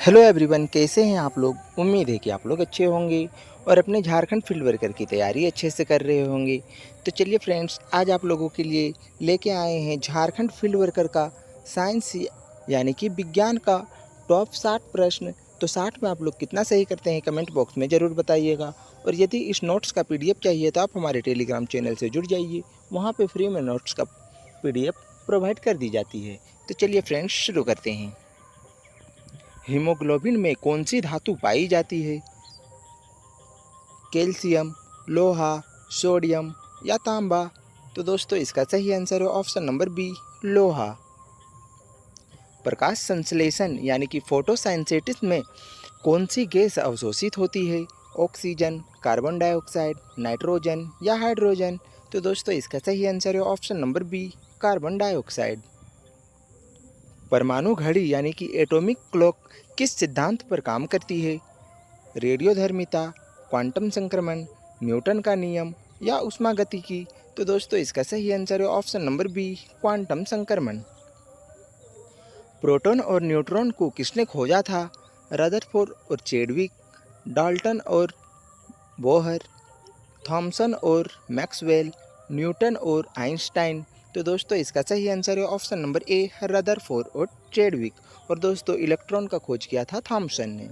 Hello everyone, कैसे हैं आप लोग। उम्मीद है कि आप लोग अच्छे होंगे और अपने झारखंड फील्ड वर्कर की तैयारी अच्छे से कर रहे होंगे। तो चलिए फ्रेंड्स, आज आप लोगों के लिए लेके आए हैं झारखंड फील्ड वर्कर का साइंस यानी कि विज्ञान का टॉप 60 प्रश्न। तो 60 में आप लोग कितना सही करते हैं कमेंट बॉक्स में ज़रूर बताइएगा। और यदि इस नोट्स का पीडीएफ चाहिए तो आप हमारे टेलीग्राम चैनल से जुड़ जाइए, वहाँ पर फ्री में नोट्स का पीडीएफ प्रोवाइड कर दी जाती है। तो चलिए फ्रेंड्स, शुरू करते हैं। हीमोग्लोबिन में कौन सी धातु पाई जाती है? कैल्शियम, लोहा, सोडियम या तांबा? तो दोस्तों इसका सही आंसर है ऑप्शन नंबर बी, लोहा। प्रकाश संश्लेषण यानी कि फोटोसिंथेसिस में कौन सी गैस अवशोषित होती है? ऑक्सीजन, कार्बन डाइऑक्साइड, नाइट्रोजन या हाइड्रोजन? तो दोस्तों इसका सही आंसर है option number B, carbon dioxide. परमाणु घड़ी यानी कि एटॉमिक क्लॉक किस सिद्धांत पर काम करती है? रेडियोधर्मिता, क्वांटम संक्रमण, न्यूटन का नियम या ऊष्मागतिकी? तो दोस्तों इसका सही आंसर है ऑप्शन नंबर बी, क्वांटम संक्रमण। प्रोटॉन और न्यूट्रॉन को किसने खोजा था? रदरफोर्ड और चैडविक, डाल्टन और बोहर, थॉमसन और मैक्सवेल, न्यूटन और आइंस्टाइन? तो दोस्तों इसका सही आंसर है ऑप्शन नंबर ए, रदरफोर्ड और चैडविक। और दोस्तों इलेक्ट्रॉन का खोज किया था थॉमसन ने।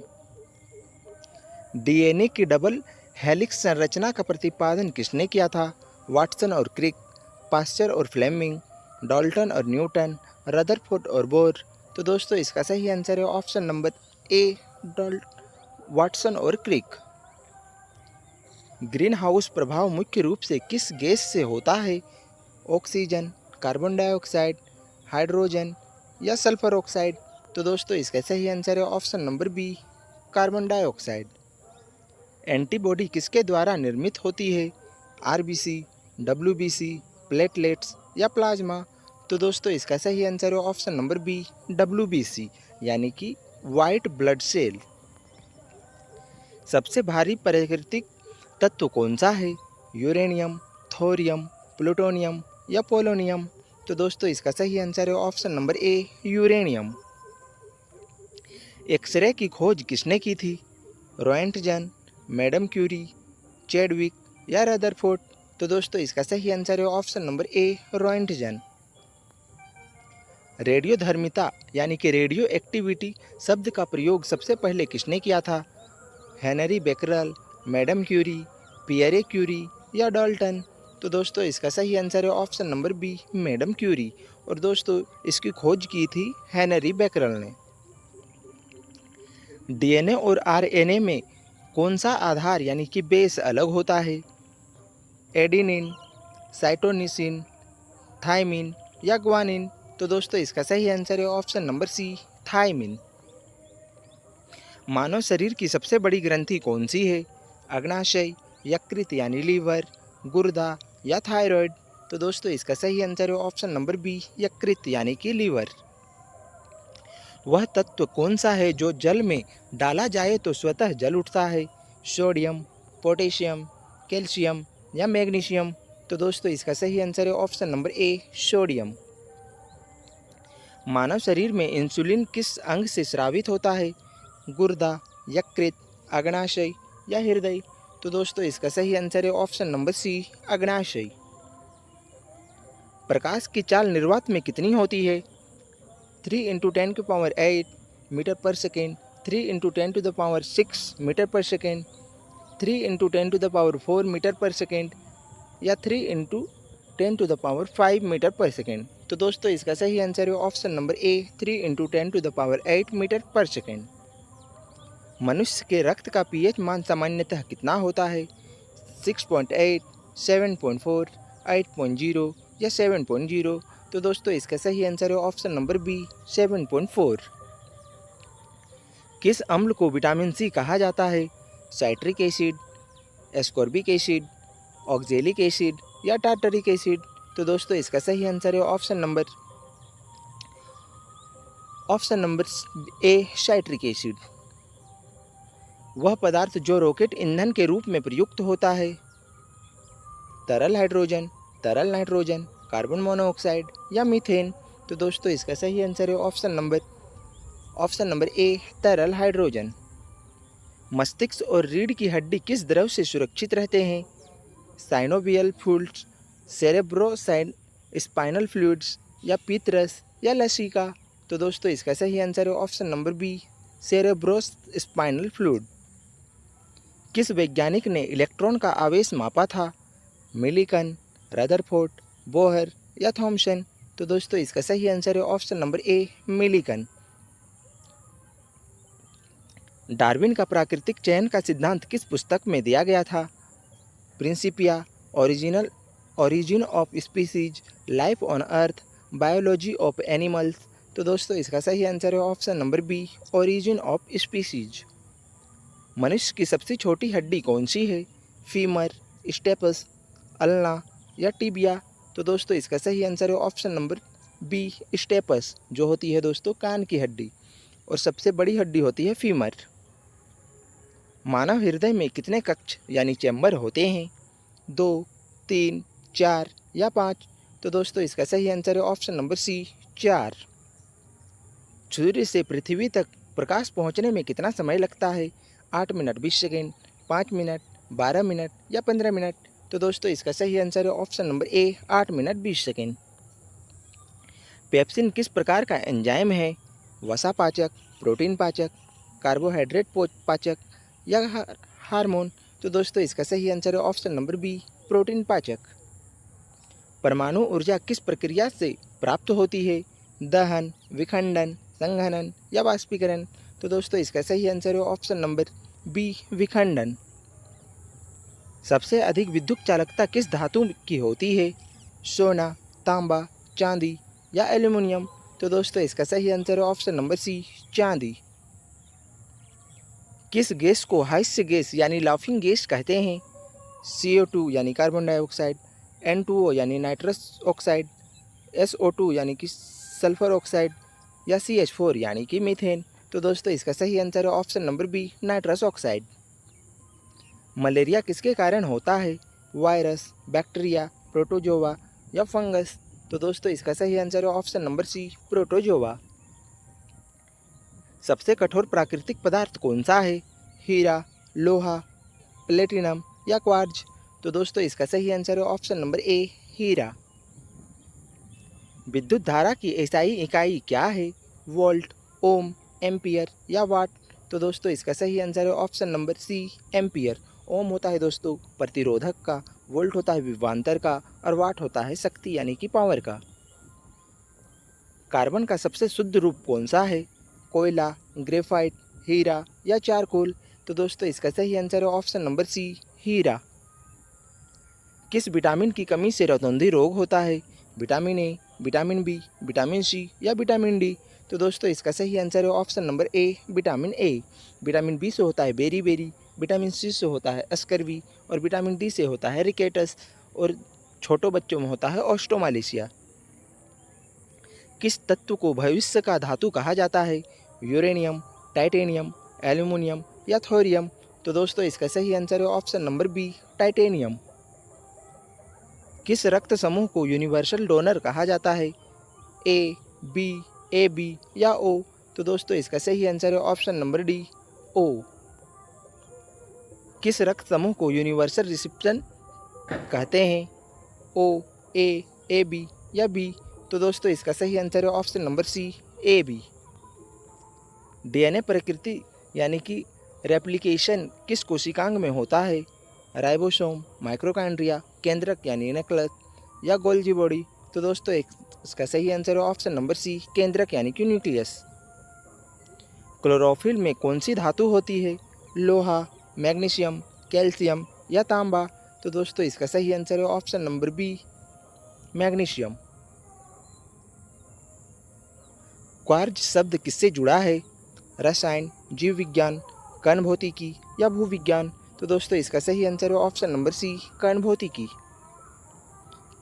डीएनए की डबल हेलिक्स संरचना का प्रतिपादन किसने किया था? वाटसन और क्रिक, पास्चर और फ्लेमिंग, डाल्टन और न्यूटन, रदरफोर्ड और बोर? तो दोस्तों इसका सही आंसर है ऑप्शन नंबर ए, वाटसन और क्रिक। ग्रीन हाउस प्रभाव मुख्य रूप से किस गैस से होता है? ऑक्सीजन, कार्बन डाइऑक्साइड, हाइड्रोजन या सल्फर ऑक्साइड? तो दोस्तों इसका सही आंसर है option number B, carbon dioxide. Antibody किसके द्वारा निर्मित होती है? आरबीसी, डब्ल्यूबीसी, प्लेटलेट्स या प्लाज्मा? तो दोस्तों इसका सही आंसर है ऑप्शन नंबर बी, डब्ल्यूबीसी यानी कि वाइट ब्लड सेल। सबसे भारी प्राकृतिक तत्व कौन सा है? यूरेनियम, थोरियम, प्लूटोनियम या पोलोनियम? तो दोस्तों इसका सही आंसर है option number A, uranium. X-ray की खोज किसने की थी? रोएंटजन, मैडम क्यूरी, चैडविक या रदरफोर्ड? तो दोस्तों इसका सही आंसर है ऑप्शन नंबर ए, रोएंटजन। रेडियोधर्मिता यानी कि रेडियो एक्टिविटी शब्द का प्रयोग सबसे पहले किसने किया था? Henry Becquerel, madam Curie, Pierre Curie या डाल्टन? तो दोस्तों इसका सही आंसर है option number B, madam Curie. और दोस्तों इसकी खोज की थी हेनरी बेकरल ने। डीएनए और आरएनए में कौन सा आधार यानी कि बेस अलग होता है? एडिनिन, साइटोनिसिन, थाइमिन या ग्वानिन? तो दोस्तों इसका सही आंसर है ऑप्शन नंबर सी, थाइमिन। मानव शरीर की सबसे बड़ी ग्रंथि कौन सी है? अग्नाशय, यकृत यानी लीवर, गुर्दा या थायराइड? तो दोस्तों इसका सही आंसर है ऑप्शन नंबर बी, यकृत यानी कि लीवर। वह तत्व कौन सा है जो जल में डाला जाए तो स्वतः जल उठता है? सोडियम, पोटेशियम, कैल्शियम या मैग्नीशियम? तो दोस्तों इसका सही आंसर है ऑप्शन नंबर ए, सोडियम। मानव शरीर में इंसुलिन किस अंग से स्रावित होता है? गुर्दा, यकृत, अग्नाशय या हृदय? तो दोस्तों इसका सही आंसर है ऑप्शन नंबर सी, अग्नाशय। प्रकाश की चाल निर्वात में कितनी होती है? 3 × 10⁸ मीटर पर सेकेंड, 3 × 10⁻⁶ मीटर पर सेकेंड, 3 × 10⁴ मीटर पर सेकेंड या 3 × 10⁵ मीटर पर सेकेंड? तो दोस्तों इसका सही आंसर है ऑप्शन नंबर ए, 3 × 10⁸ मीटर पर सेकेंड। मनुष्य के रक्त का पीएच मान सामान्यतः कितना होता है? 6.8, 7.4, 8.0 या 7.0? तो दोस्तों इसका सही आंसर है ऑप्शन नंबर बी, 7.4। किस अम्ल को विटामिन सी कहा जाता है? Citric acid, ascorbic acid, oxalic acid या टार्टरिक एसिड? तो दोस्तों इसका सही आंसर है ऑप्शन नंबर ए, साइट्रिक एसिड। वह पदार्थ जो रॉकेट ईंधन के रूप में प्रयुक्त होता है? तरल हाइड्रोजन, तरल नाइट्रोजन, कार्बन मोनोऑक्साइड या मीथेन? तो दोस्तों इसका सही आंसर है ऑप्शन नंबर ऑप्शन नंबर ए तरल हाइड्रोजन। मस्तिष्क और रीढ़ की हड्डी किस द्रव से सुरक्षित रहते हैं? साइनोवियल फ्लूइड्स, सेरेब्रोसाइड स्पाइनल फ्लूइड्स या पीतरस या लसिका। तो दोस्तों इसका सही आंसर है option number B cerebrospinal fluid. किस वैज्ञानिक ने इलेक्ट्रॉन का आवेश मापा था? मिलिकन, रदरफोर्ड, बोहर या थॉमसन। तो दोस्तों इसका सही आंसर है option number A Millikan. Darwin का प्राकृतिक चयन का सिद्धांत किस पुस्तक में दिया गया था? Principia, origin of species, life on earth, biology of animals. तो दोस्तों इसका सही आंसर है option number B origin of species. मनुष्य की सबसे छोटी हड्डी कौन सी है? फीमर, स्टेपस, अल्ना या टिबिया। तो दोस्तों इसका सही आंसर है ऑप्शन नंबर बी स्टेपस, जो होती है दोस्तों कान की हड्डी, और सबसे बड़ी हड्डी होती है फीमर। मानव हृदय में कितने कक्ष यानी चैम्बर होते हैं? 2, 3, 4 या 5। तो दोस्तों इसका सही आंसर है ऑप्शन नंबर सी 4। सूर्य से पृथ्वी तक प्रकाश पहुंचने में कितना समय लगता है? 8 मिनट 20 सेकेंड, 5 मिनट, 12 मिनट या 15 मिनट। तो दोस्तों इसका सही आंसर है ऑप्शन नंबर ए 8 मिनट 20 सेकेंड। पेप्सिन किस प्रकार का एंजाइम है? वसा पाचक, प्रोटीन पाचक, कार्बोहाइड्रेट पाचक या हार्मोन। तो दोस्तों इसका सही आंसर है ऑप्शन नंबर बी प्रोटीन पाचक। परमाणु ऊर्जा किस प्रक्रिया से प्राप्त होती है? दहन, विखंडन, संघनन या वाष्पीकरण। तो दोस्तों इसका सही आंसर है ऑप्शन नंबर बी विखंडन। सबसे अधिक विद्युत चालकता किस धातु की होती है? सोना, तांबा, चांदी या एल्यूमिनियम। तो दोस्तों इसका सही आंसर है ऑप्शन नंबर सी चांदी। किस गैस को हास्य गैस यानी लाफिंग गैस कहते हैं? CO2 यानी कार्बन डाइऑक्साइड, N2O यानी नाइट्रस ऑक्साइड, SO2 यानी कि सल्फर ऑक्साइड या CH4 यानी कि मीथेन। तो दोस्तों इसका सही आंसर है option number B nitrous oxide. Malaria किसके कारण होता है? वायरस, बैक्टीरिया, प्रोटोजोआ या फंगस। तो दोस्तों इसका सही आंसर है ऑप्शन नंबर सी प्रोटोजोआ। सबसे कठोर प्राकृतिक पदार्थ कौन सा है? हीरा, लोहा, प्लेटिनम या क्वार्ज। तो दोस्तों इसका सही आंसर है ऑप्शन नंबर ए हीरा। विद्युत धारा की एसआई इकाई क्या है? वोल्ट, ओम, एम्पियर या वाट। तो दोस्तों इसका सही आंसर है ऑप्शन नंबर सी एम्पियर। ओम होता है दोस्तों प्रतिरोधक का, वोल्ट होता है विभवांतर का, और वाट होता है शक्ति यानी कि पावर का। कार्बन का सबसे शुद्ध रूप कौन सा है? कोयला, ग्रेफाइट, हीरा या चारकोल। तो दोस्तों इसका सही आंसर है ऑप्शन नंबर सी हीरा। किस विटामिन की कमी से रतौंधी रोग होता है? Vitamin A, vitamin B, vitamin C या विटामिन डी। तो दोस्तों इसका सही आंसर है option number A vitamin A. Vitamin B से होता है बेरी बेरी, विटामिन सी से होता है अस्कर्वी, और विटामिन डी से होता है रिकेटस, और छोटों बच्चों में होता है ऑस्ट्रोमालेशिया। किस तत्व को भविष्य का धातु कहा जाता है? यूरेनियम, टाइटेनियम, एल्यूमिनियम या थोरियम। तो दोस्तों इसका सही आंसर है ऑप्शन नंबर बी टाइटेनियम। किस रक्त समूह को यूनिवर्सल डोनर कहा जाता है? ए, बी, AB या O। तो दोस्तों इसका सही आंसर है ऑप्शन नंबर डी O। किस रक्त समूह को यूनिवर्सल रिसिप्शन कहते हैं? O, A, AB या B। तो दोस्तों इसका सही आंसर है option number C AB। DNA प्रकृति यानी कि रेप्लिकेशन किस कोशिकांग में होता है? राइबोसोम, माइक्रोकांड्रिया, केंद्रक यानी न्यूक्लियस या गोल्जी बॉडी। तो दोस्तों इसका सही आंसर है ऑप्शन नंबर सी केंद्रक यानी कि न्यूक्लियस। क्लोरोफिल में कौन सी धातु होती है? लोहा, मैग्नीशियम, कैल्शियम या तांबा। तो दोस्तों इसका सही आंसर है option number B magnesium. Quartz शब्द किससे जुड़ा है? रसायन, जीव विज्ञान, कण भौतिकी या भूविज्ञान। तो दोस्तों इसका सही आंसर है ऑप्शन नंबर सी कण भौतिकी।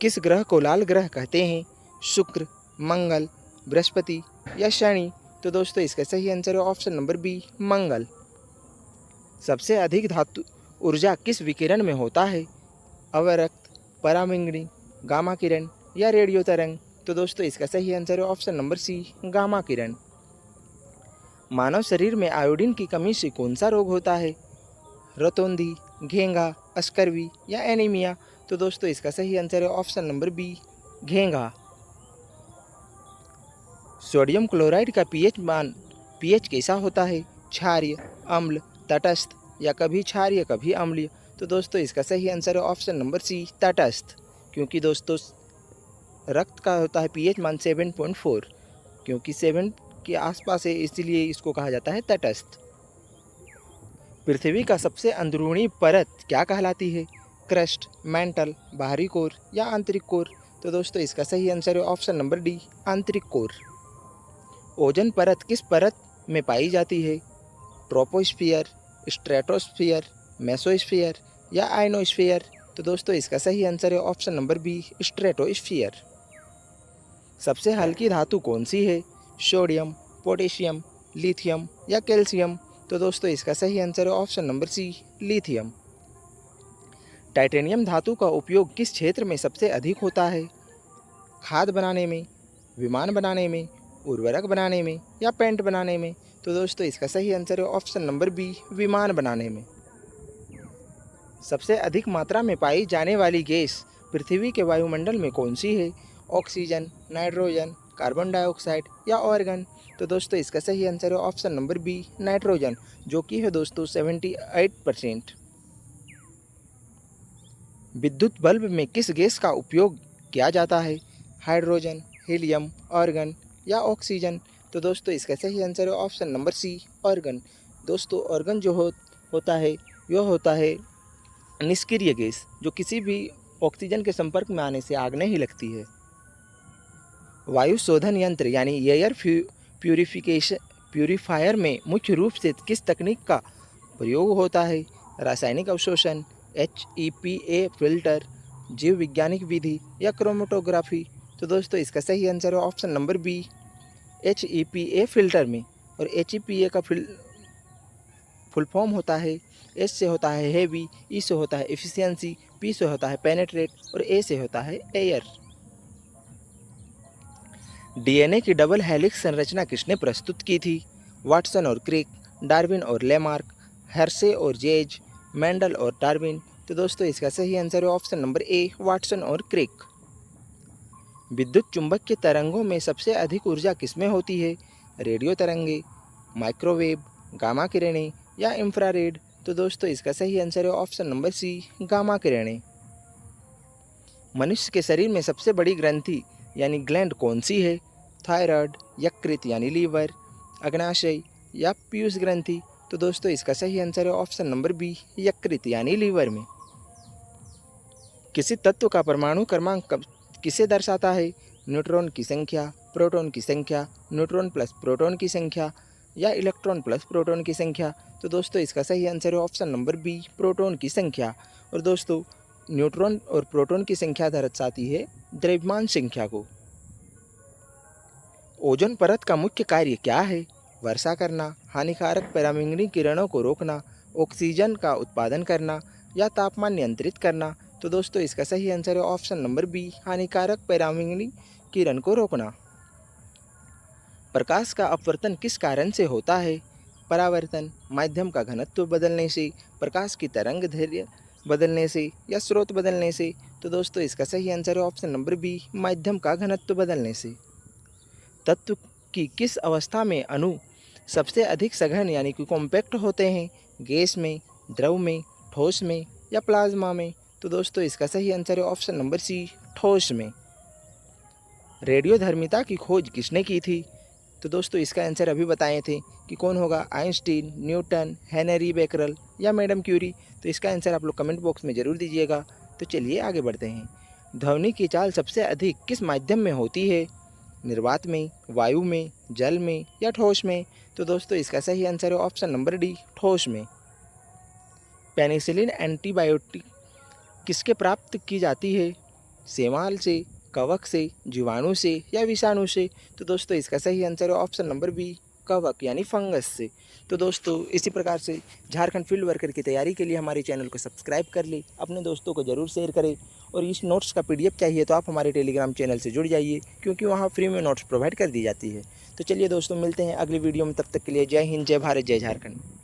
किस ग्रह को लाल ग्रह कहते हैं? शुक्र, मंगल, बृहस्पति या शनि। तो दोस्तों इसका सही आंसर है ऑप्शन नंबर बी मंगल। सबसे अधिक धातु ऊर्जा किस विकिरण में होता है? अवरक्त, पराबैंगनी, गामा किरण या रेडियो तरंग। तो दोस्तों इसका सही आंसर है ऑप्शन नंबर सी गामा किरण। मानव शरीर में आयोडीन की कमी से कौन सा रोग होता है? रतौंधी, घेंघा, स्कर्वी या एनीमिया? तो दोस्तों इसका सही आंसर है ऑप्शन नंबर बी, घेंघा। सोडियम क्लोराइड का पीएच कैसा होता है? क्षारीय, अम्ल, तटस्थ या कभी क्षारीय कभी अम्लीय? तो दोस्तों इसका सही आंसर है ऑप्शन नंबर सी, तटस्थ। क्योंकि दोस्तों रक्त का होता है पीएच मान 7.4, क्योंकि 7 के आसपास है इसलिए इसको कहा जाता है तटस्थ। पृथ्वी का सबसे अंदरूनी परत क्या कहलाती है? क्रस्ट, मैंटल, बाहरी कोर या आंतरिक कोर? तो दोस्तों इसका सही आंसर है ऑप्शन नंबर डी, आंतरिक कोर। ओजोन परत किस परत में पाई जाती है? ट्रोपोस्फियर, स्ट्रेटोस्फियर, मेसोस्फियर या आयनोस्फियर? तो दोस्तों इसका सही आंसर है ऑप्शन नंबर बी, स्ट्रेटोस्फियर। सबसे हल्की धातु कौन सी है? सोडियम, पोटेशियम, लिथियम या कैल्शियम? तो दोस्तों इसका सही आंसर है option number C, lithium. Titanium धातु का उपयोग किस क्षेत्र में सबसे अधिक होता है? खाद बनाने में, विमान बनाने में, उर्वरक बनाने में या पेंट बनाने में? तो दोस्तों इसका सही आंसर है ऑप्शन नंबर बी, विमान बनाने में। सबसे अधिक मात्रा में पाई जाने वाली गैस पृथ्वी के वायुमंडल में कौन सी है? ऑक्सीजन, नाइट्रोजन, कार्बन डाइऑक्साइड या ऑर्गन? तो दोस्तों इसका सही आंसर है ऑप्शन नंबर बी, नाइट्रोजन, जो कि है दोस्तों 78%। विद्युत बल्ब में किस गैस का उपयोग किया जाता है? हाइड्रोजन, हीलियम, ऑर्गन या ऑक्सीजन? तो दोस्तों इसका सही आंसर है ऑप्शन नंबर सी, ऑर्गन। दोस्तों ऑर्गन जो होता है यह होता है निष्क्रिय गैस, जो किसी भी ऑक्सीजन के संपर्क में आने से आग नहीं लगती है। वायु शोधन यंत्र यानी एयर प्यूरिफायर में मुख्य रूप से किस तकनीक का प्रयोग होता है? रासायनिक अवशोषण, HEPA फिल्टर, जीव वैज्ञानिक विधि या क्रोमेटोग्राफी? तो दोस्तों इसका सही आंसर है option number B, HEPA filter में। और HEPA का फुल फॉर्म होता है, S से होता है हेवी, E से होता है एफिशिएंसी, P से होता है पेनेट्रेट और A से होता है एयर। DNA की डबल हेलिक्स संरचना किसने प्रस्तुत की थी? वाटसन और क्रिक, डार्विन और लेमार्क, हर्शे और जेज, मेंडल और डार्विन? तो दोस्तों इसका सही आंसर है ऑप्शन नंबर ए, वाटसन और क्रिक। विद्युत चुंबक के तरंगों में सबसे अधिक ऊर्जा किसमें होती है? रेडियो तरंगे, माइक्रोवेव, गामा किरणें या इंफ्रारेड? तो दोस्तों इसका सही आंसर है ऑप्शन नंबर सी, गामा किरणें। मनुष्य के शरीर में सबसे बड़ी ग्रंथि यानी ग्लैंड कौन सी है? थायराइड, यकृत यानी लीवर, अग्नाशय या पीयूष ग्रंथि? तो दोस्तों इसका सही आंसर है ऑप्शन नंबर बी, यकृत यानी लीवर में। किसी तत्व का परमाणु क्रमांक किसे दर्शाता है? न्यूट्रॉन की संख्या, प्रोटॉन की संख्या, न्यूट्रॉन प्लस प्रोटॉन की संख्या या इलेक्ट्रॉन प्लस प्रोटॉन की संख्या? तो दोस्तों इसका सही आंसर है ऑप्शन नंबर बी, प्रोटॉन की संख्या। और दोस्तों न्यूट्रॉन और प्रोटॉन की संख्या दर्शाती है द्रव्यमान संख्या को। ओजोन परत का मुख्य कार्य क्या है? वर्षा करना, हानिकारक पराबैंगनी किरणों को रोकना, ऑक्सीजन का उत्पादन करना या तापमान नियंत्रित करना? तो दोस्तों इसका सही आंसर है ऑप्शन नंबर बी, हानिकारक पराबैंगनी किरण को रोकना। प्रकाश का अपवर्तन किस कारण से होता है? परावर्तन, माध्यम का घनत्व बदलने से, प्रकाश की तरंग दैर्ध्य बदलने से या स्रोत बदलने से? तो दोस्तों इसका सही आंसर है ऑप्शन नंबर बी, माध्यम का घनत्व बदलने से। तत्व की किस अवस्था में अणु सबसे अधिक सघन यानी कि कॉम्पैक्ट होते हैं? गैस में, द्रव में, ठोस में या प्लाज्मा में? तो दोस्तों इसका सही आंसर है ऑप्शन नंबर सी, ठोस में। रेडियोधर्मिता की खोज किसने की थी? तो दोस्तों इसका आंसर अभी बताए थे कि कौन होगा, आइंस्टीन, न्यूटन, हेनरी बेकरल या मैडम क्यूरी? तो इसका आंसर आप लोग कमेंट बॉक्स में ज़रूर दीजिएगा। तो चलिए आगे बढ़ते हैं। ध्वनि की चाल सबसे अधिक किस माध्यम में होती है? निर्वात में, वायु में, जल में या ठोस में? तो दोस्तों इसका सही आंसर है ऑप्शन नंबर डी, ठोस में। पेनिसिलिन एंटीबायोटिक किसके प्राप्त की जाती है? सेमाल से, कवक से, जीवाणु से या विषाणु से? तो दोस्तों इसका सही आंसर है ऑप्शन नंबर बी, कवक यानी फंगस से। तो दोस्तों इसी प्रकार से झारखंड फील्ड वर्कर की तैयारी के लिए हमारे चैनल को सब्सक्राइब कर ले, अपने दोस्तों को ज़रूर शेयर करें। और इस नोट्स का PDF चाहिए तो आप हमारे टेलीग्राम चैनल से जुड़ जाइए, क्योंकि वहाँ फ्री में नोट्स प्रोवाइड कर दी जाती है। तो चलिए दोस्तों, मिलते हैं अगली वीडियो में, तब तक के लिए जय हिंद, जय भारत, जय झारखंड।